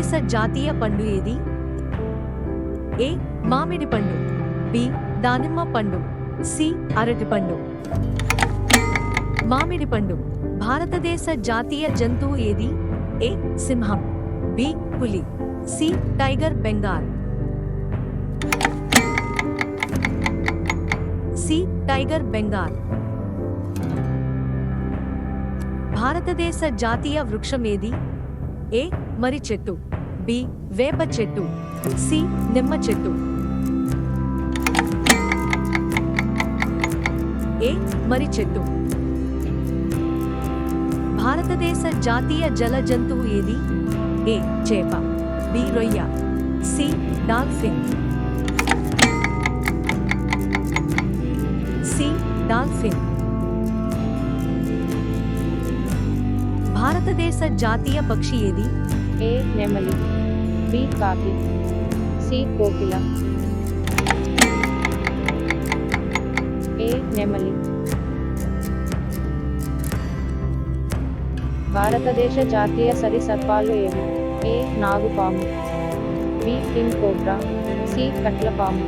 భారతదేశ జాతీయ పండు ఏది? ఏ. మామిడి పండు, బి. దానిమ్మ పండు, సి. అరటి పండు. మామిడి పండు. భారతదేశ జాతీయ జంతువు ఏది? ఏ. సింహం, బి. పులి, C. Tiger Bengal. C. Tiger Bengal. భారతదేశ జాతీయ వృక్షం ఏది? ఏ. మర్రి చెట్టు, బి. వేప చెట్టు, సి. నిమ్మ చెట్టు. ఏ. మర్రి చెట్టు. భారతదేశ జాతీయ జల జంతువు ఏది? ఏ. చేప, బి. రొయ్య, సి. డాల్ఫిన్. సి. డాల్ఫిన్. భారతదేశ జాతీయ పక్షి ఏది? ఏ. నెమలి, బి. కాకి, సి. కోకిల. ఏ. నెమలి. భారతదేశ జాతీయ సరీసృపాలు ఏవి? ఏ. నాగుపాము, బి. King cobra, C. కట్లపాము.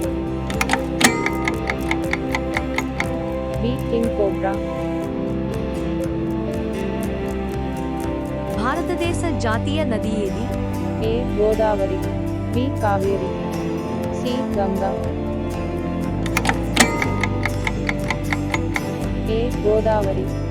బి. King cobra. భారతదేశ జాతీయ నది ఏది? A. Godavari, B. Kaveri, C. Ganga. A. Godavari.